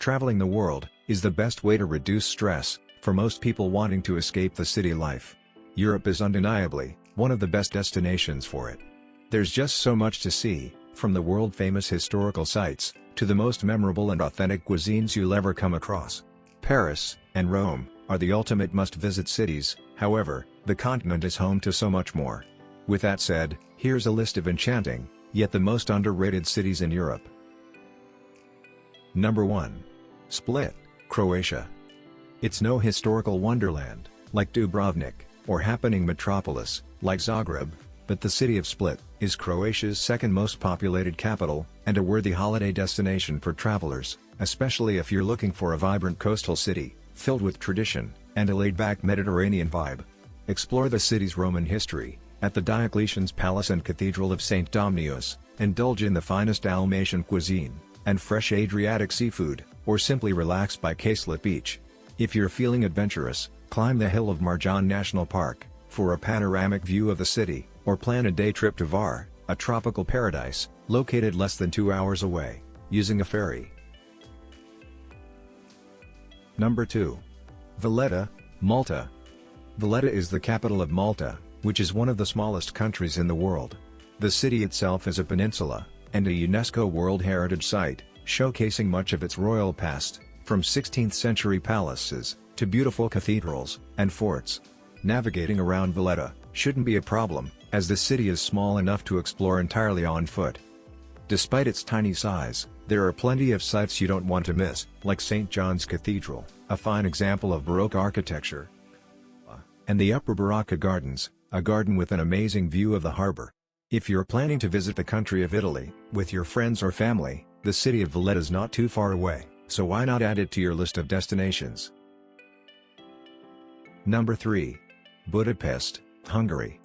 Traveling the world is the best way to reduce stress for most people wanting to escape the city life. Europe is undeniably one of the best destinations for it. There's just so much to see, from the world-famous historical sites to the most memorable and authentic cuisines you'll ever come across. Paris and Rome are the ultimate must-visit cities. However, the continent is home to so much more. With that said, here's a list of enchanting, yet the most underrated cities in Europe. Number 1. Split, Croatia. It's no historical wonderland, like Dubrovnik, or happening metropolis, like Zagreb, but the city of Split is Croatia's second most populated capital, and a worthy holiday destination for travelers, especially if you're looking for a vibrant coastal city, filled with tradition, and a laid-back Mediterranean vibe. Explore the city's Roman history at the Diocletian's Palace and Cathedral of St. Domnius, indulge in the finest Dalmatian cuisine, and fresh Adriatic seafood, or simply relax by Caselet Beach. If you're feeling adventurous, climb the hill of Marjan National Park, for a panoramic view of the city, or plan a day trip to Var, a tropical paradise, located less than 2 hours away, using a ferry. Number 2. Valletta, Malta. Valletta is the capital of Malta, which is one of the smallest countries in the world. The city itself is a peninsula, and a UNESCO World Heritage Site, showcasing much of its royal past, from 16th-century palaces to beautiful cathedrals and forts. Navigating around Valletta shouldn't be a problem, as the city is small enough to explore entirely on foot. Despite its tiny size, there are plenty of sights you don't want to miss, like St. John's Cathedral, a fine example of Baroque architecture, and the Upper Barracca Gardens, a garden with an amazing view of the harbor. If you're planning to visit the country of Italy with your friends or family, the city of Valletta is not too far away, so why not add it to your list of destinations? Number 3. Budapest, Hungary.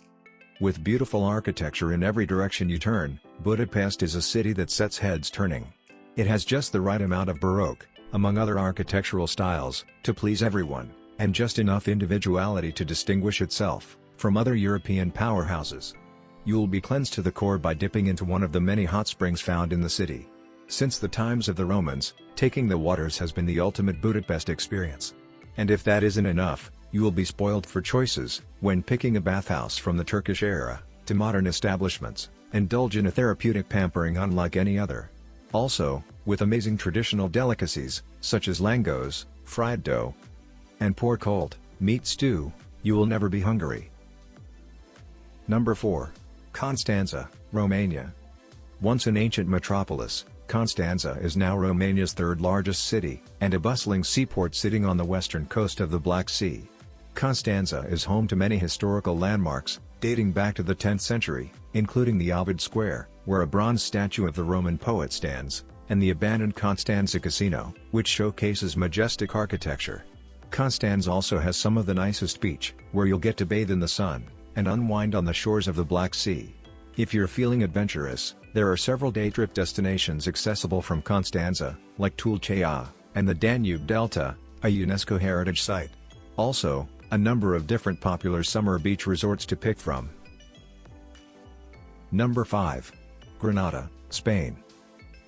With beautiful architecture in every direction you turn, Budapest is a city that sets heads turning. It has just the right amount of Baroque, among other architectural styles, to please everyone, and just enough individuality to distinguish itself from other European powerhouses. You'll be cleansed to the core by dipping into one of the many hot springs found in the city. Since the times of the Romans, taking the waters has been the ultimate Budapest experience. And if that isn't enough, you will be spoiled for choices when picking a bathhouse from the Turkish era to modern establishments. Indulge in a therapeutic pampering unlike any other. Also, with amazing traditional delicacies such as langos, fried dough, and PÖRKÖLT, meat stew, you will never be hungry. Number 4. Constanța, Romania. Once an ancient metropolis, Constanța is now Romania's third largest city, and a bustling seaport sitting on the western coast of the Black Sea. Constanța is home to many historical landmarks, dating back to the 10th century, including the Ovid Square, where a bronze statue of the Roman poet stands, and the abandoned Constanța Casino, which showcases majestic architecture. Constanța also has some of the nicest beach, where you'll get to bathe in the sun and unwind on the shores of the Black Sea. If you're feeling adventurous, there are several day trip destinations accessible from Constanța, like Tulcea, and the Danube Delta, a UNESCO heritage site. Also, a number of different popular summer beach resorts to pick from. Number 5. Granada, Spain.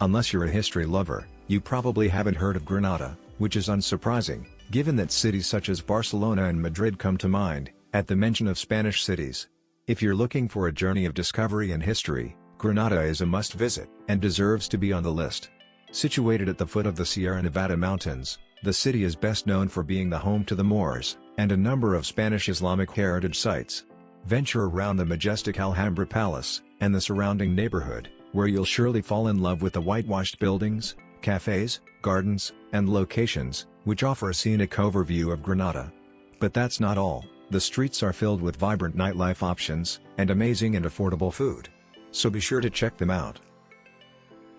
Unless you're a history lover, you probably haven't heard of Granada, which is unsurprising, given that cities such as Barcelona and Madrid come to mind at the mention of Spanish cities. If you're looking for a journey of discovery and history, Granada is a must-visit, and deserves to be on the list. Situated at the foot of the Sierra Nevada mountains, the city is best known for being the home to the Moors, and a number of Spanish Islamic heritage sites. Venture around the majestic Alhambra Palace, and the surrounding neighborhood, where you'll surely fall in love with the whitewashed buildings, cafes, gardens, and locations, which offer a scenic overview of Granada. But that's not all. The streets are filled with vibrant nightlife options, and amazing and affordable food. So be sure to check them out.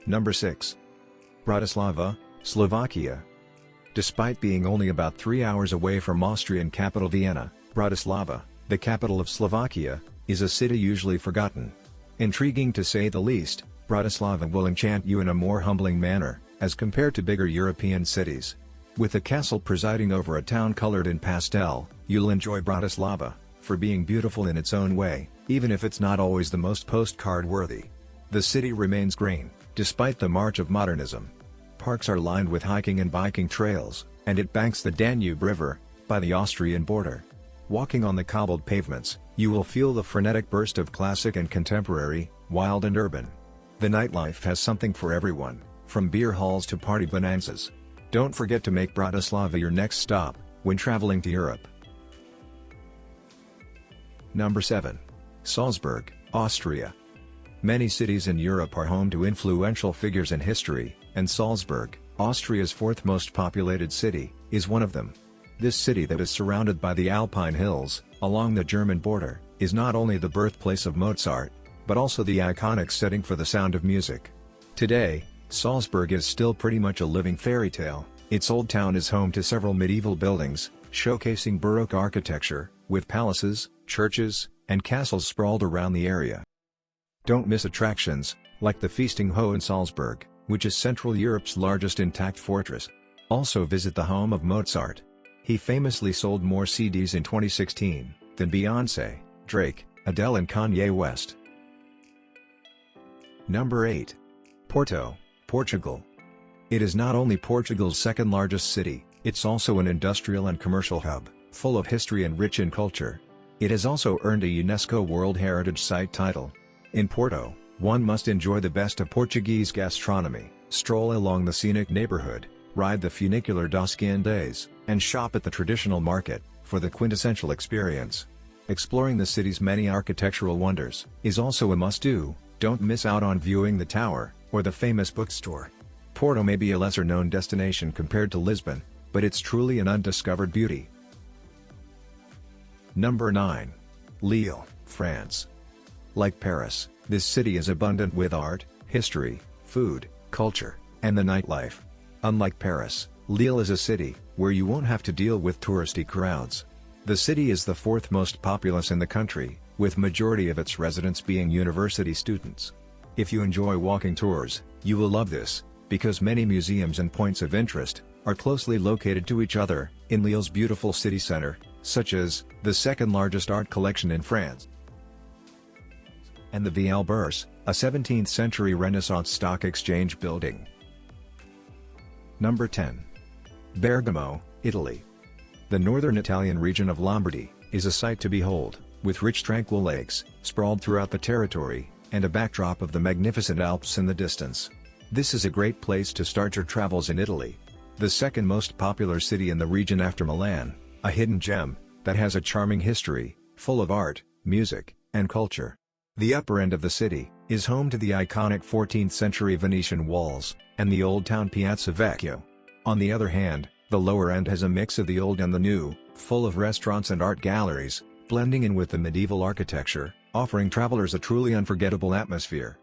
Number 6. Bratislava, Slovakia. Despite being only about 3 hours away from Austrian capital Vienna, Bratislava, the capital of Slovakia, is a city usually forgotten. Intriguing to say the least, Bratislava will enchant you in a more humbling manner, as compared to bigger European cities. With a castle presiding over a town colored in pastel, you'll enjoy Bratislava for being beautiful in its own way, even if it's not always the most postcard-worthy. The city remains green, despite the march of modernism. parks are lined with hiking and biking trails, and it banks the Danube River, by the Austrian border. Walking on the cobbled pavements, you will feel the frenetic burst of classic and contemporary, wild and urban. The nightlife has something for everyone, from beer halls to party bonanzas. Don't forget to make Bratislava your next stop, when traveling to Europe. Number 7. Salzburg, Austria. Many cities in Europe are home to influential figures in history, and Salzburg, Austria's fourth most populated city, is one of them. This city that is surrounded by the Alpine hills, along the German border, is not only the birthplace of Mozart, but also the iconic setting for the Sound of Music. Today, Salzburg is still pretty much a living fairy tale. Its old town is home to several medieval buildings, showcasing Baroque architecture, with palaces, churches, and castles sprawled around the area. Don't miss attractions, like the Feasting Ho in Salzburg, which is Central Europe's largest intact fortress. Also visit the home of Mozart. He famously sold more CDs in 2016 than Beyoncé, Drake, Adele and Kanye West. Number 8. Porto, Portugal. It is not only Portugal's second largest city, it's also an industrial and commercial hub, full of history and rich in culture. It has also earned a UNESCO World Heritage Site title. In Porto, one must enjoy the best of Portuguese gastronomy, stroll along the scenic neighborhood, ride the funicular dos Andes, and shop at the traditional market, for the quintessential experience. Exploring the city's many architectural wonders is also a must-do. Don't miss out on viewing the tower, or the famous bookstore. Porto may be a lesser-known destination compared to Lisbon, but it's truly an undiscovered beauty. Number 9. Lille, France. Like Paris, this city is abundant with art, history, food, culture, and the nightlife. Unlike Paris, Lille is a city where you won't have to deal with touristy crowds. The city is the fourth most populous in the country, with majority of its residents being university students. If you enjoy walking tours, you will love this, because many museums and points of interest are closely located to each other in Lille's beautiful city center, such as the second largest art collection in France, and the Via Bourse, a 17th-century Renaissance stock exchange building. Number 10. Bergamo, Italy. The northern Italian region of Lombardy is a sight to behold, with rich tranquil lakes sprawled throughout the territory, and a backdrop of the magnificent Alps in the distance. This is a great place to start your travels in Italy. The second most popular city in the region after Milan, a hidden gem that has a charming history, full of art, music, and culture. The upper end of the city is home to the iconic 14th-century Venetian walls and the old town Piazza Vecchio. On the other hand, the lower end has a mix of the old and the new, full of restaurants and art galleries, blending in with the medieval architecture, offering travelers a truly unforgettable atmosphere.